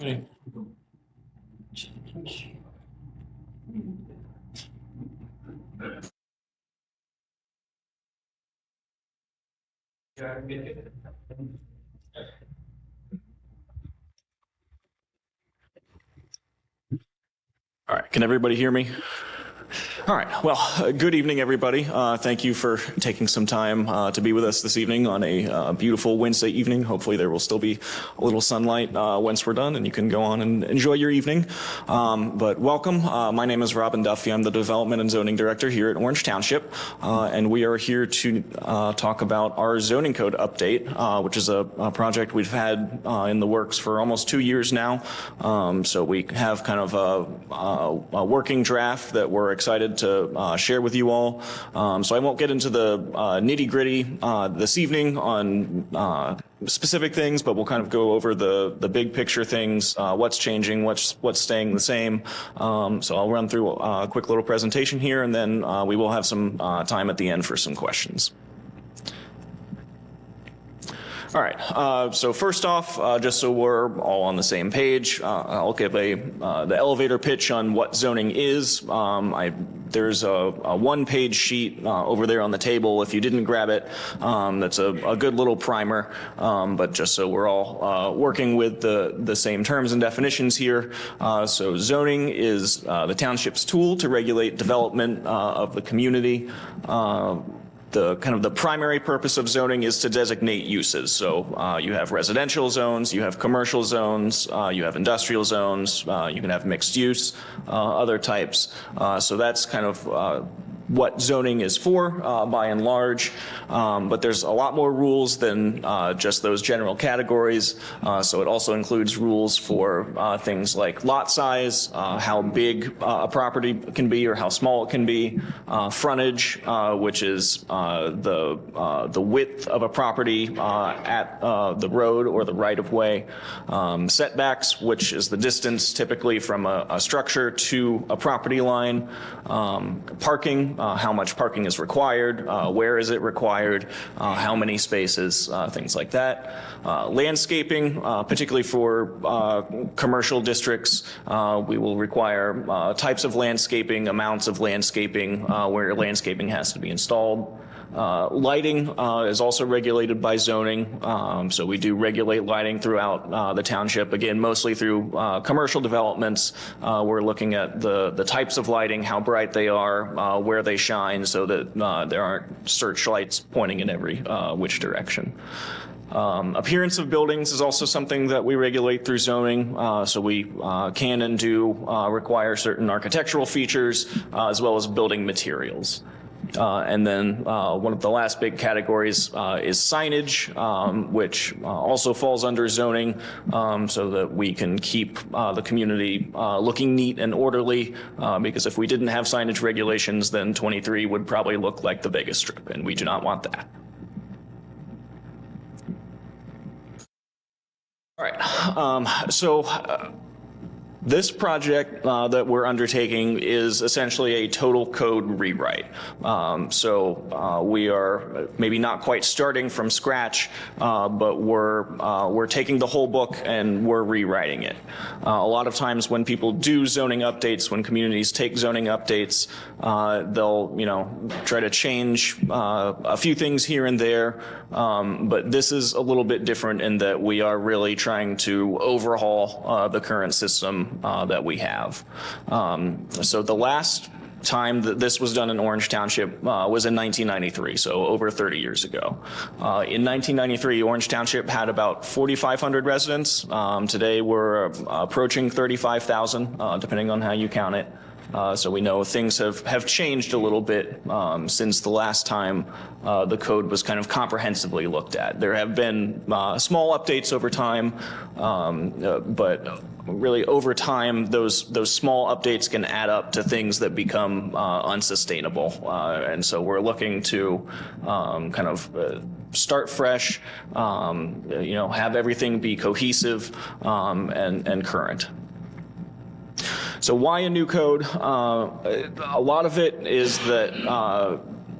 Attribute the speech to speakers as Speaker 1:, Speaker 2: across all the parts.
Speaker 1: Ready? All right, can everybody hear me? All right, well, good evening, everybody. Thank you for taking some time to be with us this evening on a beautiful Wednesday evening. Hopefully there will still be a little sunlight once we're done and you can go on and enjoy your evening. But welcome. My name is Robin Duffy. I'm the Development and Zoning Director here at Orange Township, and we are here to talk about our zoning code update, which is a project we've had in the works for almost 2 years now. So we have kind of a working draft that we're excited to share with you all. So I won't get into the nitty-gritty this evening on specific things, but we'll kind of go over the big picture things, what's changing, what's staying the same. So I'll run through a quick little presentation here, and then we will have some time at the end for some questions. All right, so first off, just so we're all on the same page, I'll give the elevator pitch on what zoning is. There's a one-page sheet over there on the table if you didn't grab it. That's a good little primer, but just so we're all working with the same terms and definitions here. So zoning is the township's tool to regulate development of the community. The primary purpose of zoning is to designate uses. So you have residential zones, you have commercial zones, you have industrial zones, you can have mixed use, other types. So that's kind of what zoning is for, by and large, but there's a lot more rules than just those general categories. So it also includes rules for things like lot size, how big a property can be or how small it can be, frontage, which is the width of a property at the road or the right-of-way, setbacks, which is the distance typically from a structure to a property line, parking, how much parking is required, where is it required, how many spaces, things like that. Landscaping, particularly for commercial districts, we will require types of landscaping, amounts of landscaping, where landscaping has to be installed. Lighting is also regulated by zoning, so we do regulate lighting throughout the township, again mostly through commercial developments. We're looking at the types of lighting, how bright they are, where they shine, so that there aren't searchlights pointing in every which direction. Appearance of buildings is also something that we regulate through zoning, so we can and do require certain architectural features as well as building materials. And then one of the last big categories is signage, which also falls under zoning, so that we can keep the community looking neat and orderly, because if we didn't have signage regulations, then 23 would probably look like the Vegas Strip, and we do not want that. All right, this project that we're undertaking is essentially a total code rewrite. We are maybe not quite starting from scratch, but we're taking the whole book and we're rewriting it. A lot of times when people do zoning updates, when communities take zoning updates, they'll try to change a few things here and there, but this is a little bit different in that we are really trying to overhaul the current system that we have. So the last time that this was done in Orange Township was in 1993, so over 30 years ago. In 1993, Orange Township had about 4,500 residents. Today we're approaching 35,000, depending on how you count it. So we know things have changed a little bit since the last time the code was kind of comprehensively looked at. There have been small updates over time, but really over time, those small updates can add up to things that become unsustainable. And so we're looking to kind of start fresh, have everything be cohesive and current. So why a new code? A lot of it is that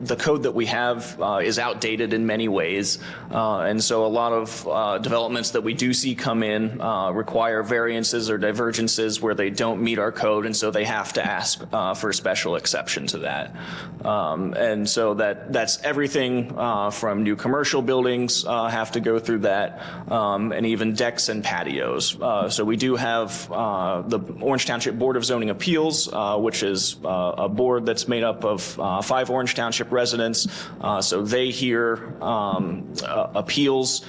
Speaker 1: the code that we have is outdated in many ways, and so a lot of developments that we do see come in require variances or divergences where they don't meet our code, and so they have to ask for a special exception to that. And so that's everything from new commercial buildings have to go through that, and even decks and patios. So we do have the Orange Township Board of Zoning Appeals, which is a board that's made up of 5 Orange Township residents. So they hear appeals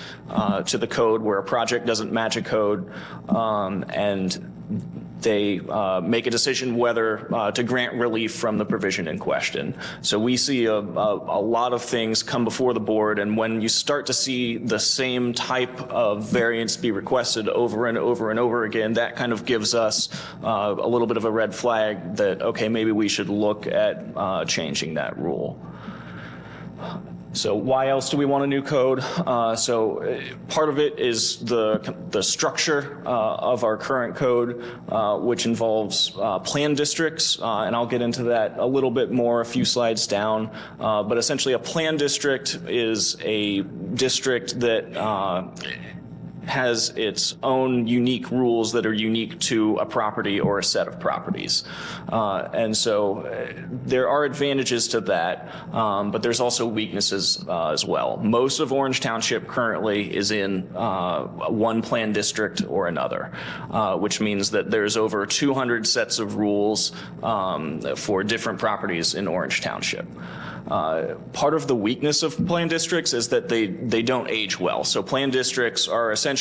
Speaker 1: to the code where a project doesn't match a code, and they make a decision whether to grant relief from the provision in question. So we see a lot of things come before the board, and when you start to see the same type of variance be requested over and over and over again, that kind of gives us a little bit of a red flag that, okay, maybe we should look at changing that rule. So why else do we want a new code? So part of it is the structure of our current code, which involves plan districts, and I'll get into that a little bit more a few slides down. But essentially a plan district is a district that has its own unique rules that are unique to a property or a set of properties. And so there are advantages to that, but there's also weaknesses as well. Most of Orange Township currently is in one plan district or another, which means that there's over 200 sets of rules for different properties in Orange Township. Part of the weakness of plan districts is that they don't age well. So plan districts are essentially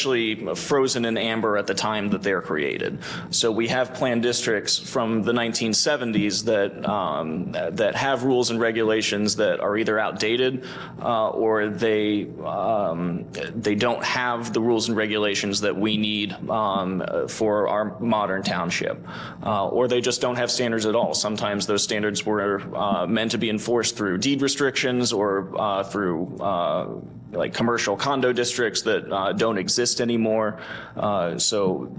Speaker 1: frozen in amber at the time that they're created. So we have plan districts from the 1970s that have rules and regulations that are either outdated or they don't have the rules and regulations that we need for our modern township, or they just don't have standards at all. Sometimes those standards were meant to be enforced through deed restrictions or through like commercial condo districts that don't exist anymore. So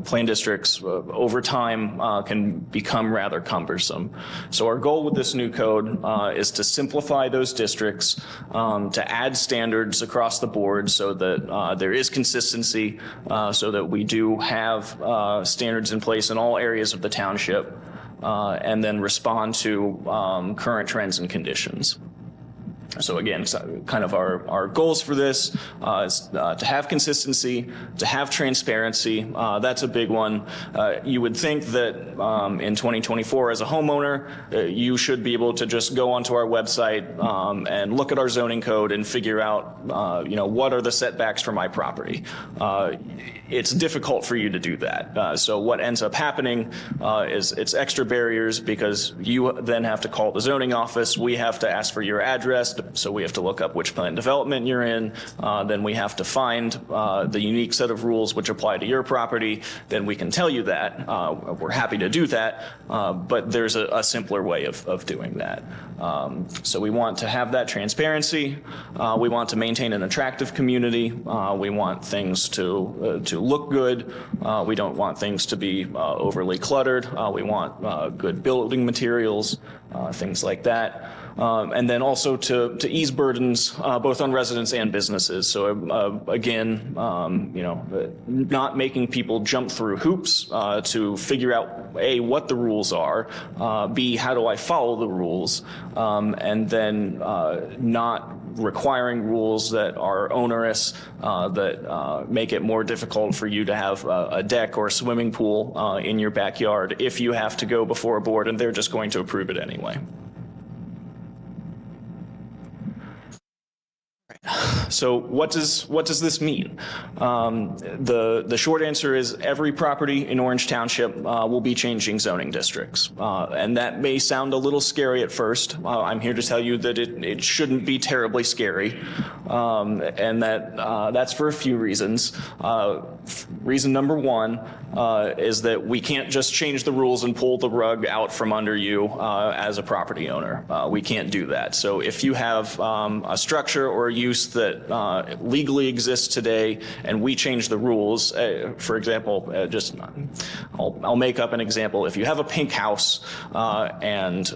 Speaker 1: plan districts over time can become rather cumbersome. So our goal with this new code is to simplify those districts, to add standards across the board so that there is consistency, so that we do have standards in place in all areas of the township, and then respond to current trends and conditions. So again, kind of our goals for this is to have consistency, to have transparency. That's a big one. You would think that in 2024 as a homeowner, you should be able to just go onto our website and look at our zoning code and figure out, what are the setbacks for my property. It's difficult for you to do that. So what ends up happening is it's extra barriers because you then have to call the zoning office. We have to ask for your address. So we have to look up which plan development you're in. Then we have to find the unique set of rules which apply to your property. Then we can tell you that. We're happy to do that, but there's a simpler way of doing that. So we want to have that transparency. We want to maintain an attractive community. We want things to look good. We don't want things to be overly cluttered. We want good building materials, things like that. And then also to ease burdens both on residents and businesses. So again, not making people jump through hoops to figure out A, what the rules are, B, how do I follow the rules, and then not requiring rules that are onerous, that make it more difficult for you to have a deck or a swimming pool in your backyard if you have to go before a board and they're just going to approve it anyway. So what does this mean? The short answer is every property in Orange Township will be changing zoning districts. And that may sound a little scary at first. I'm here to tell you that it shouldn't be terribly scary. And that's for a few reasons. reason number one is that we can't just change the rules and pull the rug out from under you as a property owner. We can't do that. So if you have a structure or a use that legally exists today and we change the rules, for example, I'll make up an example. If you have a pink house and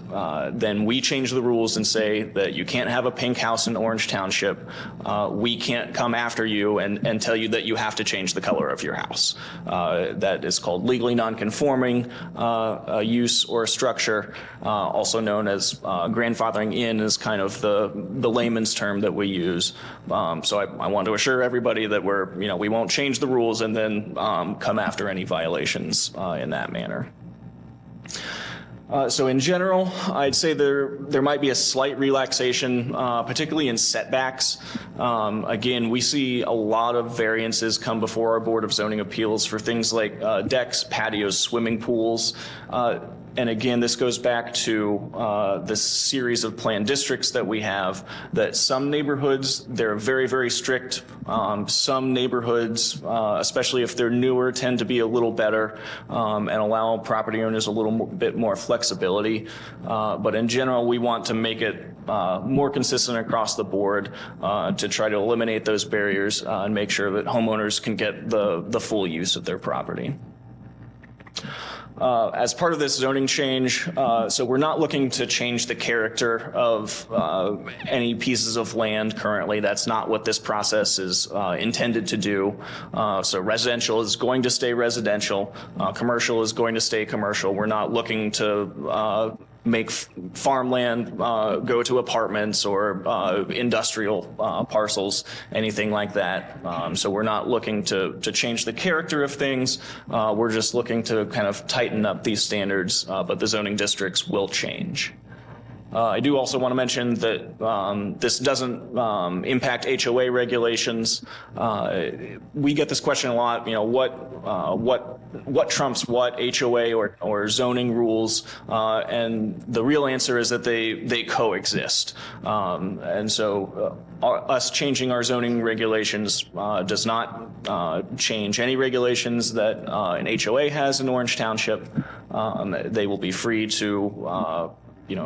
Speaker 1: then we change the rules and say that you can't have a pink house in Orange Township, we can't come after you and tell you that you have to change the color of your house. That is called legally non-conforming use or structure, also known as grandfathering in is kind of the layman's term that we use. So I want to assure everybody that we won't change the rules and then come after any violations in that manner. So in general, I'd say there might be a slight relaxation, particularly in setbacks. Again, we see a lot of variances come before our Board of Zoning Appeals for things like decks, patios, swimming pools. And again, this goes back to this series of planned districts that we have, that some neighborhoods, they're very, very strict. Some neighborhoods, especially if they're newer, tend to be a little better and allow property owners a little bit more flexibility. But in general, we want to make it more consistent across the board to try to eliminate those barriers and make sure that homeowners can get the full use of their property. As part of this zoning change, so we're not looking to change the character of any pieces of land currently. That's not what this process is intended to do. So residential is going to stay residential. Commercial is going to stay commercial. We're not looking to make farmland go to apartments or industrial parcels, anything like that. So we're not looking to change the character of things. We're just looking to kind of tighten up these standards, but the zoning districts will change. I do also want to mention that this doesn't impact HOA regulations. We get this question a lot, what trumps what, HOA or zoning rules? And the real answer is that they coexist. And so us changing our zoning regulations does not change any regulations that an HOA has in Orange Township. They will be free to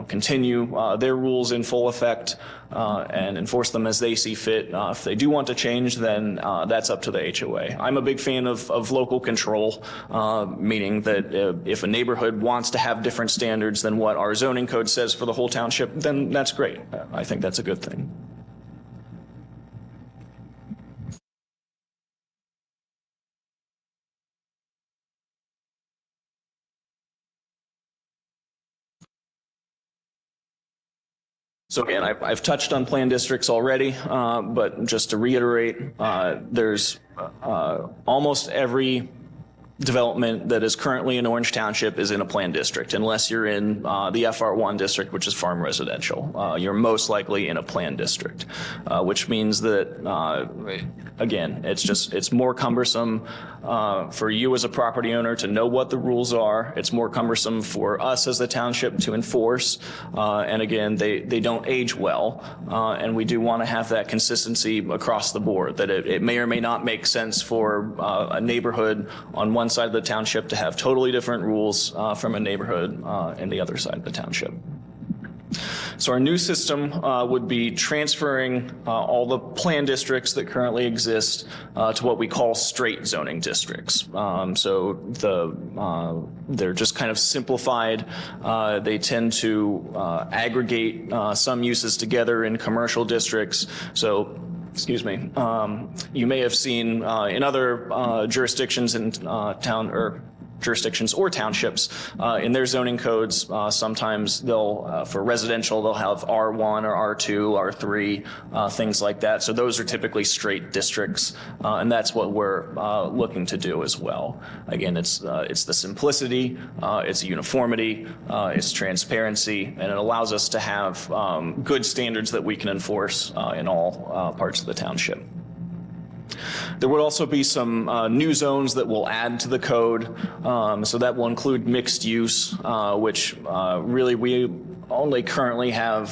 Speaker 1: continue their rules in full effect and enforce them as they see fit. If they do want to change, then that's up to the HOA. I'm a big fan of local control, meaning that if a neighborhood wants to have different standards than what our zoning code says for the whole township, then that's great. I think that's a good thing. So again, I've touched on planned districts already, but just to reiterate, there's almost every development that is currently in Orange Township is in a planned district, unless you're in the FR1 district, which is farm residential. You're most likely in a planned district, which means that, again, it's more cumbersome for you as a property owner to know what the rules are. It's more cumbersome for us as the township to enforce. And again, they don't age well. And we do want to have that consistency across the board, that it may or may not make sense for a neighborhood on one side of the township to have totally different rules from a neighborhood in the other side of the township. So our new system would be transferring all the plan districts that currently exist to what we call straight zoning districts. So they're just kind of simplified. They tend to aggregate some uses together in commercial districts. So excuse me, you may have seen in other jurisdictions in jurisdictions or townships in their zoning codes, sometimes they'll, for residential, they'll have R1 or R2, R3, things like that. So those are typically straight districts, and that's what we're looking to do as well. Again, it's the simplicity, it's uniformity, it's transparency, and it allows us to have good standards that we can enforce in all parts of the township. There will also be some new zones that we'll add to the code. So that will include mixed use, which really we only currently have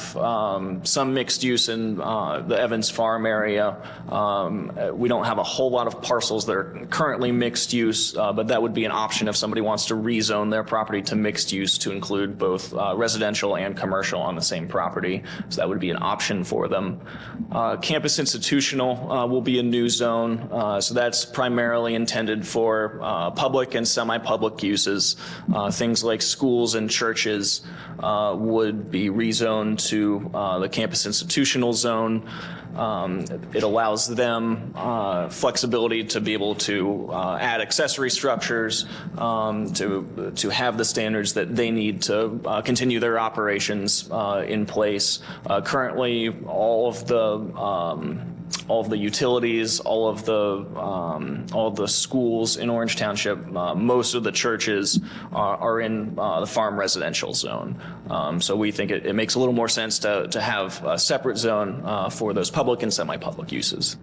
Speaker 1: some mixed use in the Evans Farm area. We don't have a whole lot of parcels that are currently mixed use, but that would be an option if somebody wants to rezone their property to mixed use to include both residential and commercial on the same property. So that would be an option for them. Campus institutional will be a new zone. So that's primarily intended for public and semi-public uses. Things like schools and churches would be rezoned to the campus institutional zone. It allows them flexibility to be able to add accessory structures, to have the standards that they need to continue their operations in place. Currently, all of the utilities, all of the schools in Orange Township, most of the churches are in the farm residential zone. So we think it makes a little more sense to have a separate zone for those public and semi-public uses.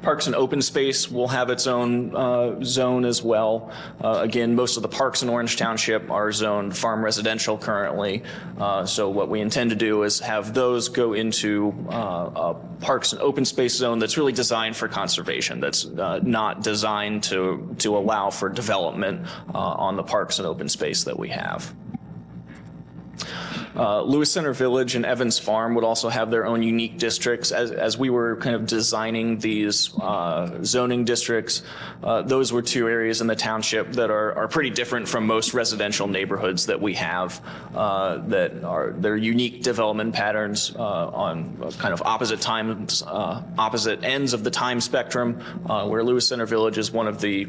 Speaker 1: Parks and open space will have its own zone as well. Again, most of the parks in Orange Township are zoned farm residential currently. So what we intend to do is have those go into a parks and open space zone that's really designed for conservation, that's not designed to allow for development on the parks and open space that we have. Lewis Center Village and Evans Farm would also have their own unique districts. As we were kind of designing these zoning districts, those were two areas in the township that are pretty different from most residential neighborhoods that we have, that are their unique development patterns on kind of opposite times, opposite ends of the time spectrum, where Lewis Center Village is one of the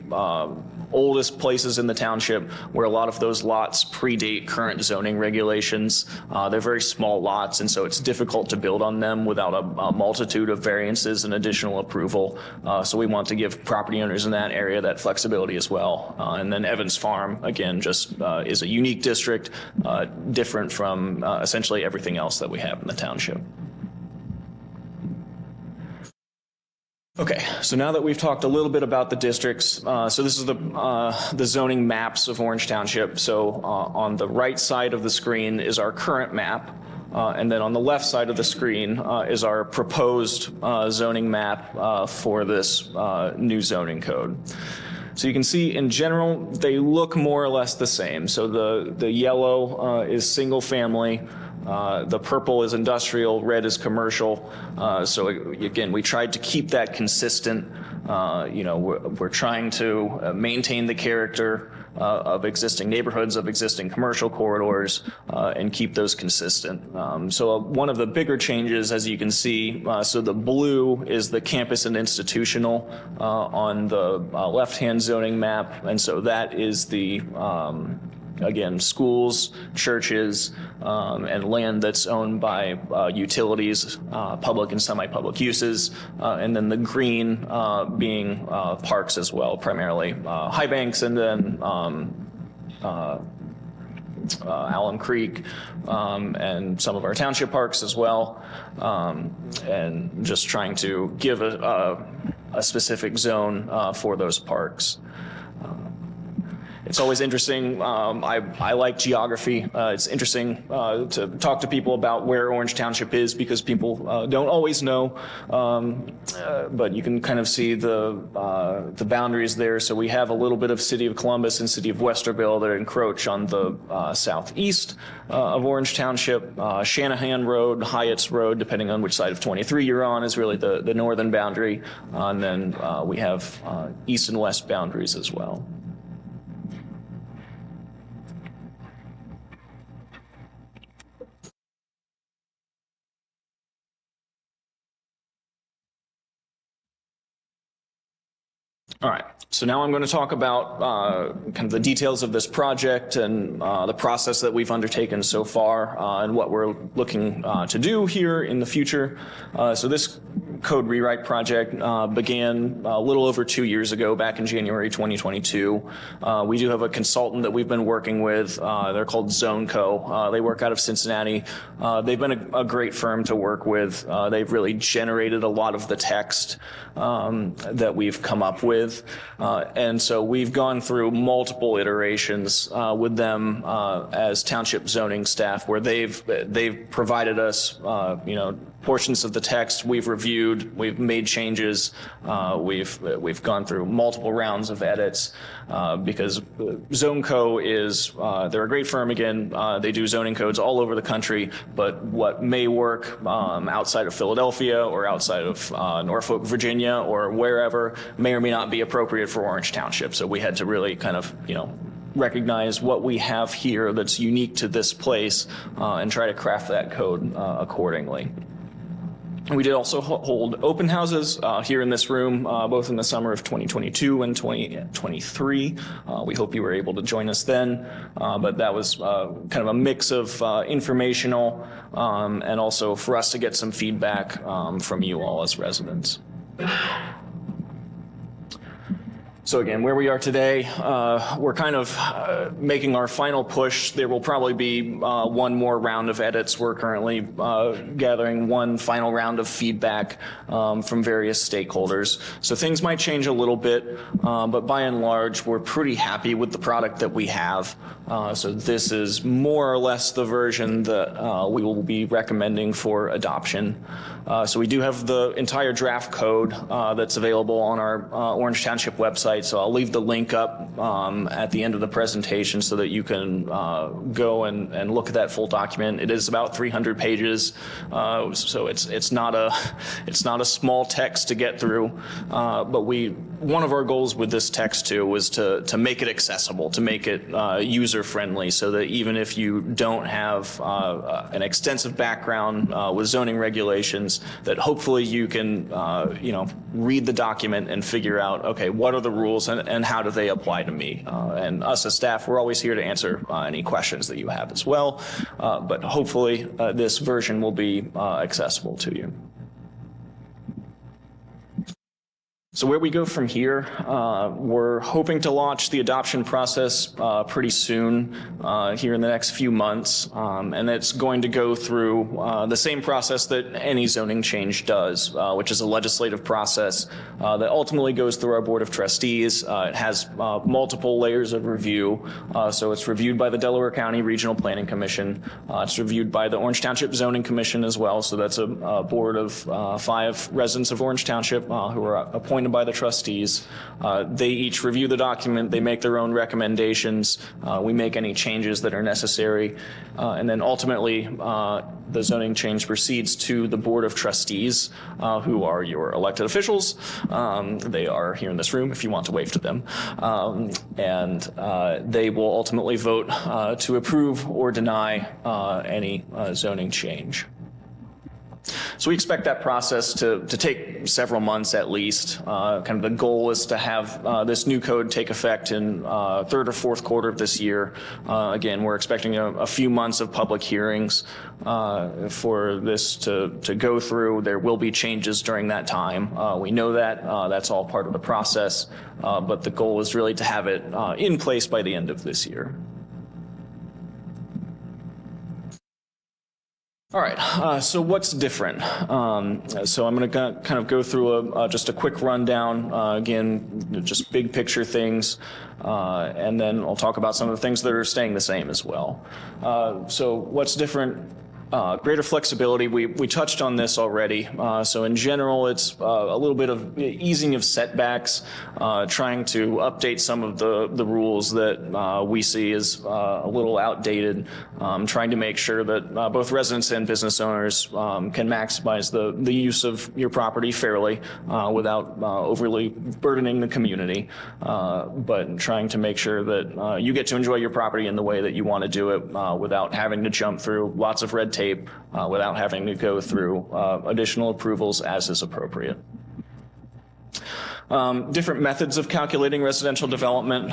Speaker 1: oldest places in the township, where a lot of those lots predate current zoning regulations. They're very small lots, and so it's difficult to build on them without a multitude of variances and additional approval. So we want to give property owners in that area that flexibility as well. And then Evans Farm, again, just is a unique district, different from essentially everything else that we have in the township. Okay, so now that we've talked a little bit about the districts, so this is the zoning maps of Orange Township. So on the right side of the screen is our current map, and then on the left side of the screen is our proposed zoning map for this new zoning code. So you can see in general, they look more or less the same. So the yellow is single family. The purple is industrial, red is commercial. So again, we tried to keep that consistent. We're trying to maintain the character of existing neighborhoods, of existing commercial corridors, and keep those consistent. So one of the bigger changes, as you can see, so the blue is the campus and institutional on the left-hand zoning map, and so that is the again, schools, churches, and land that's owned by utilities, public and semi-public uses, and then the green being parks as well, primarily High Banks, and then Alum Creek, and some of our township parks as well, and just trying to give a specific zone for those parks. It's always interesting. I like geography. It's interesting to talk to people about where Orange Township is, because people don't always know. But you can kind of see the boundaries there. So we have a little bit of City of Columbus and City of Westerville that encroach on the southeast of Orange Township. Shanahan Road, Hyatt's Road, depending on which side of 23 you're on, is really the northern boundary. And then we have east and west boundaries as well. All right, so now I'm going to talk about kind of the details of this project and the process that we've undertaken so far and what we're looking to do here in the future. So this code rewrite project began a little over 2 years ago, back in January 2022. We do have a consultant that we've been working with. They're called ZoneCo. They work out of Cincinnati. They've been a great firm to work with. They've really generated a lot of the text that we've come up with. And so we've gone through multiple iterations with them as township zoning staff, where they've provided us, portions of the text we've reviewed, we've made changes, we've gone through multiple rounds of edits, because ZoneCo is, they're a great firm again, they do zoning codes all over the country, but what may work outside of Philadelphia or outside of Norfolk, Virginia, or wherever may or may not be appropriate for Orange Township. So we had to really kind of, recognize what we have here that's unique to this place and try to craft that code accordingly. We did also hold open houses here in this room, both in the summer of 2022 and 2023. We hope you were able to join us then, but that was kind of a mix of informational and also for us to get some feedback from you all as residents. So again, where we are today, we're kind of making our final push. There will probably be one more round of edits. We're currently gathering one final round of feedback from various stakeholders. So things might change a little bit, but by and large, we're pretty happy with the product that we have. So this is more or less the version that we will be recommending for adoption. So we do have the entire draft code that's available on our Orange Township website. So I'll leave the link up at the end of the presentation so that you can go and look at that full document. It is about 300 pages, so it's not a small text to get through. But one of our goals with this text too was to make it accessible, to make it user friendly, so that even if you don't have an extensive background with zoning regulations, that hopefully you can read the document and figure out, okay, what are the rules and how do they apply to me? And us as staff, we're always here to answer any questions that you have as well. But hopefully this version will be accessible to you. So where we go from here, we're hoping to launch the adoption process pretty soon, here in the next few months, and it's going to go through the same process that any zoning change does, which is a legislative process that ultimately goes through our Board of Trustees. It has multiple layers of review, so it's reviewed by the Delaware County Regional Planning Commission. It's reviewed by the Orange Township Zoning Commission as well, so that's a board of 5 residents of Orange Township who are appointed by the trustees. They each review the document, they make their own recommendations, we make any changes that are necessary, and then ultimately the zoning change proceeds to the Board of Trustees, who are your elected officials. They are here in this room if you want to wave to them, and they will ultimately vote to approve or deny any zoning change. So we expect that process to take several months at least. Kind of the goal is to have this new code take effect in third or fourth quarter of this year. Again, we're expecting a few months of public hearings for this to go through. There will be changes during that time. We know that. That's all part of the process. But the goal is really to have it in place by the end of this year. All right, so what's different? So I'm going to kind of go through just a quick rundown, again, just big picture things, and then I'll talk about some of the things that are staying the same as well. So what's different? Greater flexibility, we touched on this already. So in general, it's a little bit of easing of setbacks, trying to update some of the rules that we see as a little outdated, trying to make sure that both residents and business owners can maximize the use of your property fairly without overly burdening the community, but trying to make sure that you get to enjoy your property in the way that you want to do it without having to jump through lots of red tape, without having to go through additional approvals as is appropriate. Different methods of calculating residential development.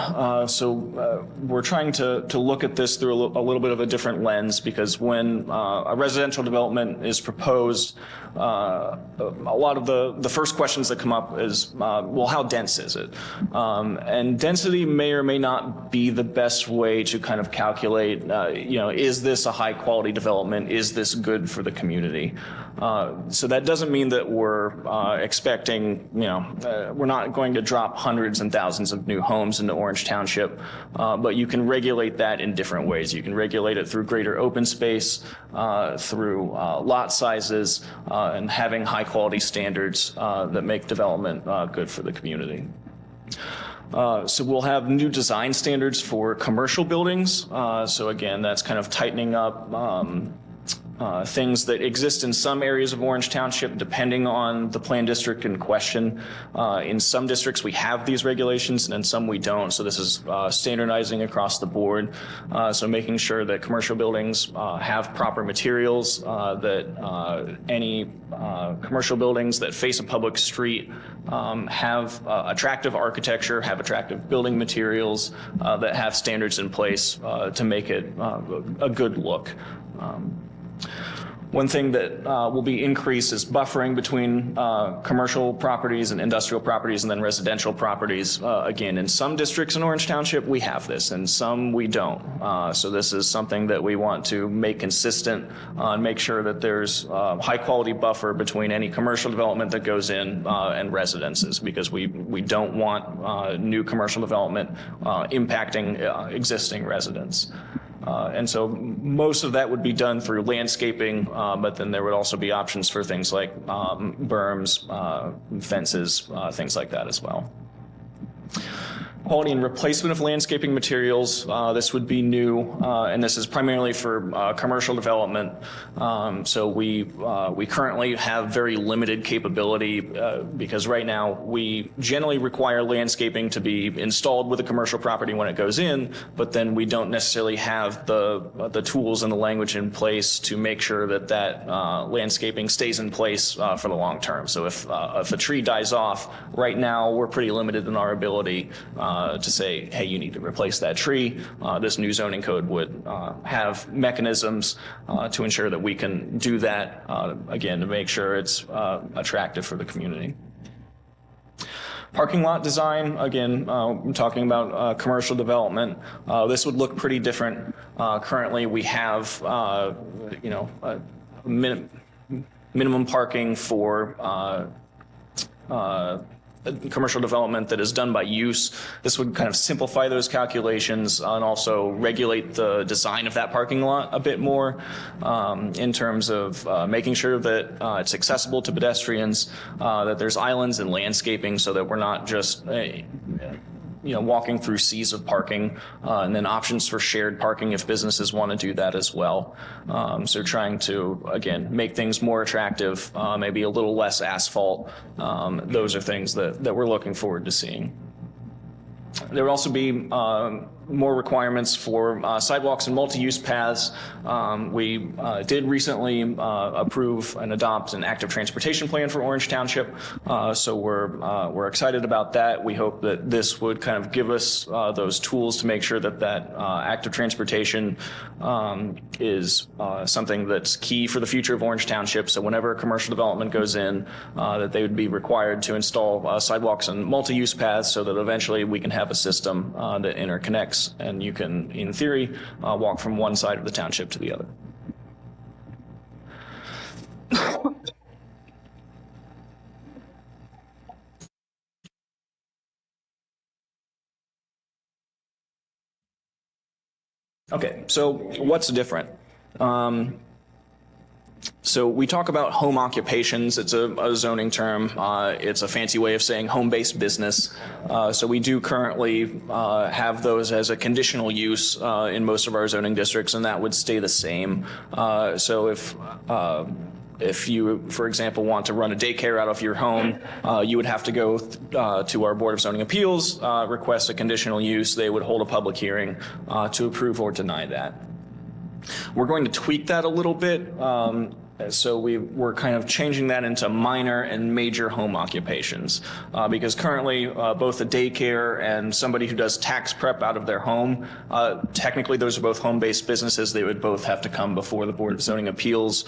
Speaker 1: We're trying to look at this through a little bit of a different lens, because when a residential development is proposed, a lot of the first questions that come up is, well, how dense is it? And density may or may not be the best way to kind of calculate, is this a high quality development? Is this good for the community? So that doesn't mean that we're expecting, we're not going to drop hundreds and thousands of new homes into Orange Township, but you can regulate that in different ways. You can regulate it through greater open space, through lot sizes, and having high quality standards that make development good for the community. So we'll have new design standards for commercial buildings. So again, that's kind of tightening up things that exist in some areas of Orange Township, depending on the plan district in question. In some districts, we have these regulations, and in some we don't. So this is standardizing across the board. So making sure that commercial buildings have proper materials, that any commercial buildings that face a public street have attractive architecture, have attractive building materials, that have standards in place to make it a good look. One thing that will be increased is buffering between commercial properties and industrial properties and then residential properties. Again, in some districts in Orange Township, we have this, and some we don't. So this is something that we want to make consistent and make sure that there's high quality buffer between any commercial development that goes in and residences, because we don't want new commercial development impacting existing residents. And so most of that would be done through landscaping, but then there would also be options for things like berms, fences, things like that as well. Quality and replacement of landscaping materials. This would be new, and this is primarily for commercial development. So we currently have very limited capability because right now we generally require landscaping to be installed with a commercial property when it goes in, but then we don't necessarily have the tools and the language in place to make sure that that landscaping stays in place for the long term. So if a tree dies off, right now we're pretty limited in our ability to say, hey, you need to replace that tree. This new zoning code would have mechanisms to ensure that we can do that, again, to make sure it's attractive for the community. Parking lot design, again, I'm talking about commercial development. This would look pretty different. Currently, we have, minimum parking for commercial development that is done by use. This would kind of simplify those calculations and also regulate the design of that parking lot a bit more in terms of making sure that it's accessible to pedestrians, that there's islands and landscaping so that we're not just walking through seas of parking, and then options for shared parking if businesses want to do that as well. So trying to, again, make things more attractive, maybe a little less asphalt. Those are things that we're looking forward to seeing. There would also be more requirements for sidewalks and multi-use paths. We did recently approve and adopt an active transportation plan for Orange Township, so we're excited about that. We hope that this would kind of give us those tools to make sure that that active transportation is something that's key for the future of Orange Township. So whenever a commercial development goes in, that they would be required to install sidewalks and multi-use paths so that eventually we can have a system that interconnects, and you can, in theory, walk from one side of the township to the other. Okay, so what's different? So we talk about home occupations. It's a zoning term. It's a fancy way of saying home-based business. So we do currently have those as a conditional use in most of our zoning districts, and that would stay the same. So if you, for example, want to run a daycare out of your home, you would have to go to our Board of Zoning Appeals, request a conditional use. They would hold a public hearing to approve or deny that. We're going to tweak that a little bit. So we're kind of changing that into minor and major home occupations, because currently both a daycare and somebody who does tax prep out of their home, technically those are both home-based businesses. They would both have to come before the Board of Zoning Appeals.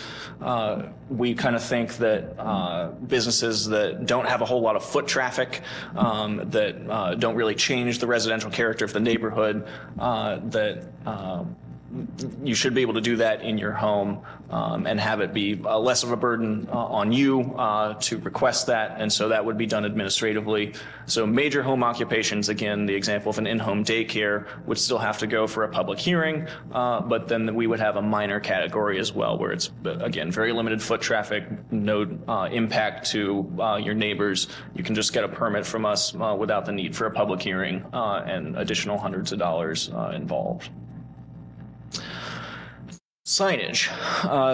Speaker 1: We kind of think that businesses that don't have a whole lot of foot traffic, that don't really change the residential character of the neighborhood, that you should be able to do that in your home, and have it be less of a burden on you to request that, and so that would be done administratively. So major home occupations, again, the example of an in-home daycare would still have to go for a public hearing, but then we would have a minor category as well, where it's, again, very limited foot traffic, no impact to your neighbors. You can just get a permit from us without the need for a public hearing and additional hundreds of dollars involved. Signage.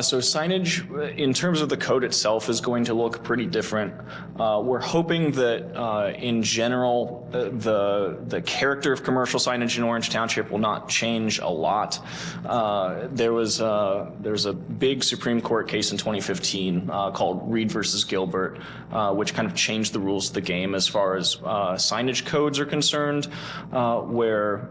Speaker 1: So signage, in terms of the code itself, is going to look pretty different. We're hoping that, in general, the character of commercial signage in Orange Township will not change a lot. There was a big Supreme Court case in 2015 called Reed versus Gilbert, which kind of changed the rules of the game as far as signage codes are concerned, where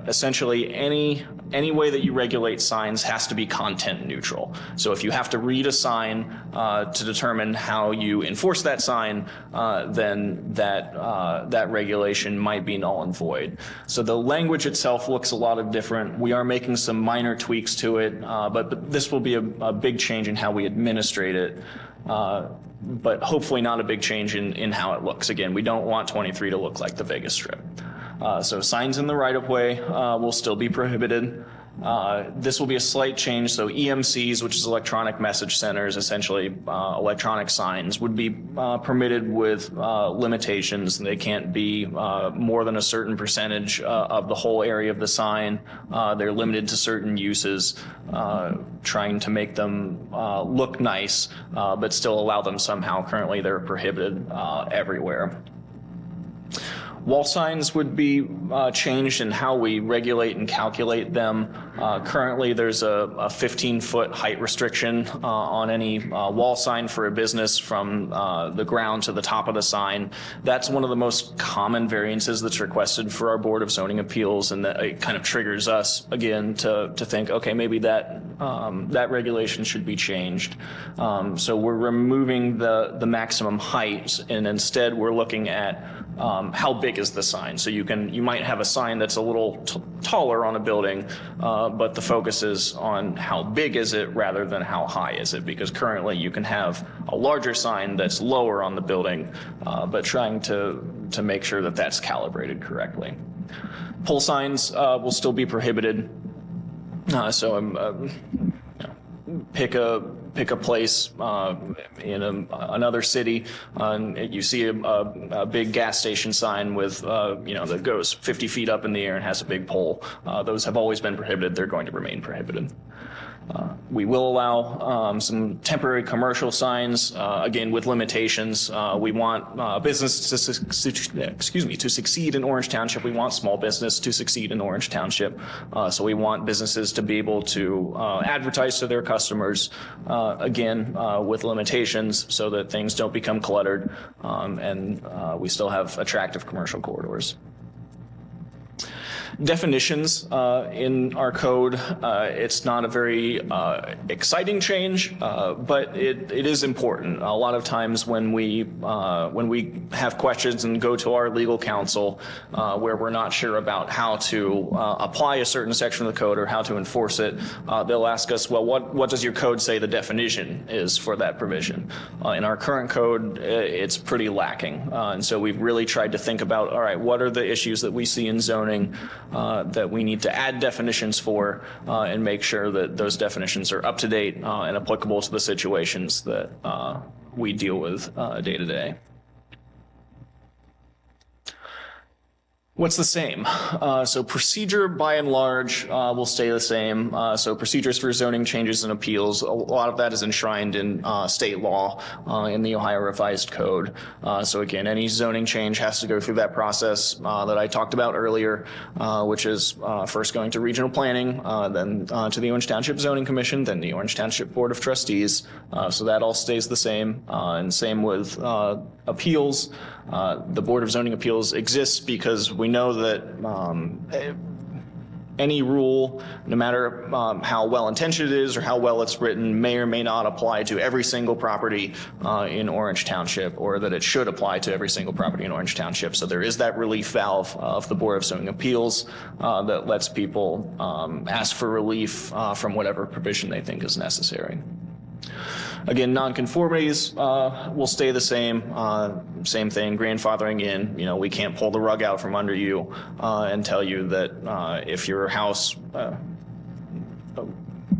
Speaker 1: essentially any way that you regulate signs has to be content neutral. So if you have to read a sign to determine how you enforce that sign, then that regulation might be null and void. So the language itself looks a lot of different. We are making some minor tweaks to it, but this will be a big change in how we administrate it. But hopefully not a big change in how it looks. Again, we don't want 23 to look like the Vegas Strip. So signs in the right-of-way will still be prohibited. This will be a slight change. So EMCs, which is electronic message centers, essentially electronic signs, would be permitted with limitations. They can't be more than a certain percentage of the whole area of the sign. They're limited to certain uses, trying to make them look nice, but still allow them somehow. Currently, they're prohibited everywhere. Wall signs would be changed in how we regulate and calculate them. Currently, there's a 15-foot height restriction on any wall sign for a business from the ground to the top of the sign. That's one of the most common variances that's requested for our Board of Zoning Appeals, and that it kind of triggers us again to think, okay, maybe that regulation should be changed. So we're removing the maximum height, and instead we're looking at how big is the sign. So you might have a sign that's a little taller on a building, but the focus is on how big is it rather than how high is it, because currently you can have a larger sign that's lower on the building, but trying to make sure that that's calibrated correctly. Pole signs will still be prohibited. Pick a place in another city, and you see a big gas station sign with that goes 50 feet up in the air and has a big pole. Those have always been prohibited. They're going to remain prohibited. We will allow some temporary commercial signs, again with limitations. We want business to succeed in Orange Township. We want small business to succeed in Orange Township. So we want businesses to be able to advertise to their customers, again with limitations, so that things don't become cluttered, and we still have attractive commercial corridors. Definitions in our code, it's not a very exciting change, but it is important. A lot of times when we have questions and go to our legal counsel where we're not sure about how to apply a certain section of the code or how to enforce it, they'll ask us, well, what does your code say the definition is for that provision? In our current code, it's pretty lacking, and so we've really tried to think about, all right, what are the issues that we see in zoning that we need to add definitions for, and make sure that those definitions are up to date and applicable to the situations that we deal with day to day. What's the same? So procedure by and large will stay the same. So procedures for zoning changes and appeals, a lot of that is enshrined in state law in the Ohio Revised Code. So again, any zoning change has to go through that process that I talked about earlier, which is first going to regional planning, then to the Orange Township Zoning Commission, then the Orange Township Board of Trustees. So that all stays the same. And same with appeals. The Board of Zoning Appeals exists because we know that any rule, no matter how well-intentioned it is or how well it's written, may or may not apply to every single property in Orange Township, or that it should apply to every single property in Orange Township. So there is that relief valve of the Board of Zoning Appeals that lets people ask for relief from whatever provision they think is necessary. Again, nonconformities will stay the same. Same thing, grandfathering in. You know, we can't pull the rug out from under you and tell you that if your house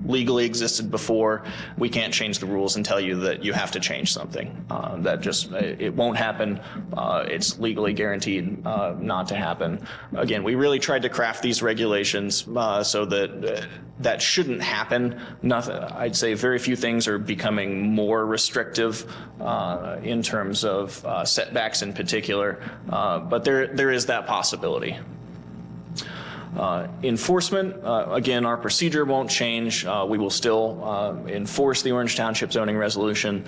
Speaker 1: legally existed before, we can't change the rules and tell you that you have to change something. That just, it won't happen. It's legally guaranteed not to happen. Again, we really tried to craft these regulations so that that shouldn't happen. Nothing, I'd say very few things are becoming more restrictive in terms of setbacks in particular, but there is that possibility. Enforcement, again, our procedure won't change. We will still enforce the Orange Township zoning resolution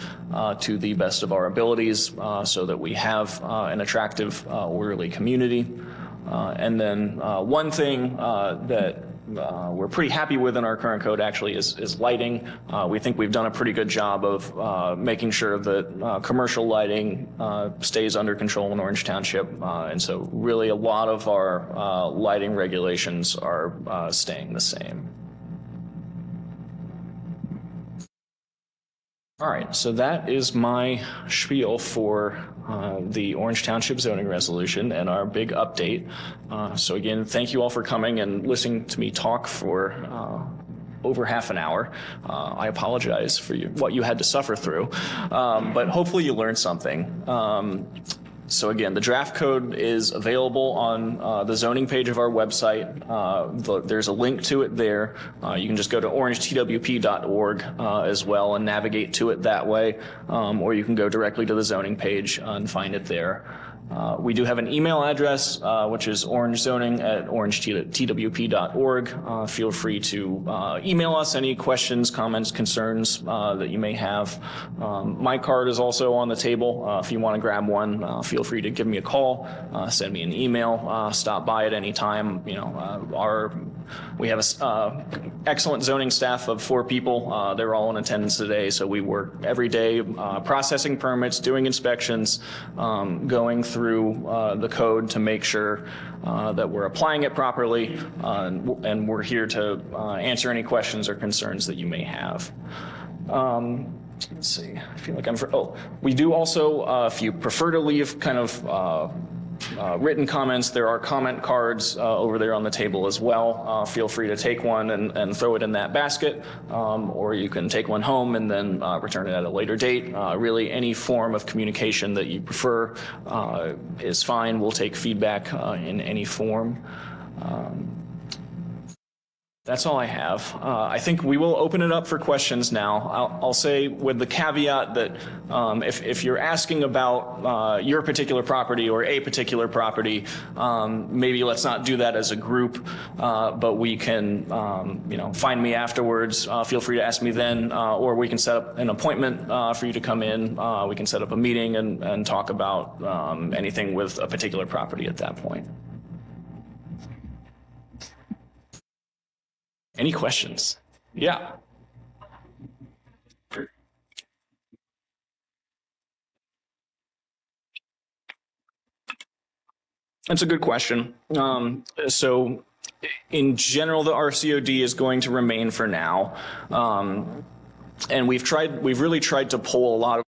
Speaker 1: to the best of our abilities so that we have an attractive, orderly community. And then one thing that we're pretty happy with in our current code actually is lighting. We think we've done a pretty good job of making sure that commercial lighting stays under control in Orange Township. And so really a lot of our lighting regulations are staying the same. All right, so that is my spiel for the Orange Township zoning resolution and our big update. So again, thank you all for coming and listening to me talk for over half an hour. I apologize for what you had to suffer through, but hopefully you learned something. So again, the draft code is available on the zoning page of our website. There's a link to it there. You can just go to orangetwp.org as well and navigate to it that way, or you can go directly to the zoning page and find it there. We do have an email address, which is orangezoning@orangetwp.org. Feel free to email us any questions, comments, concerns that you may have. My card is also on the table. If you want to grab one, feel free to give me a call, send me an email, stop by at any time. You know, we have an excellent zoning staff of 4 people. They're all in attendance today, so we work every day processing permits, doing inspections, going through the code to make sure that we're applying it properly, and we're here to answer any questions or concerns that you may have. Let's see, I feel like we do also, if you prefer to leave kind of written comments, there are comment cards over there on the table as well. Feel free to take one and throw it in that basket, or you can take one home and then return it at a later date. Really, any form of communication that you prefer is fine. We'll take feedback in any form. That's all I have. I think we will open it up for questions now. I'll say with the caveat that if you're asking about your particular property or a particular property, maybe let's not do that as a group, but we can, you know, find me afterwards. Feel free to ask me then, or we can set up an appointment for you to come in. We can set up a meeting and talk about anything with a particular property at that point. Any questions? Yeah. That's a good question. So in general, the RCOD is going to remain for now. And we've really tried to pull a lot of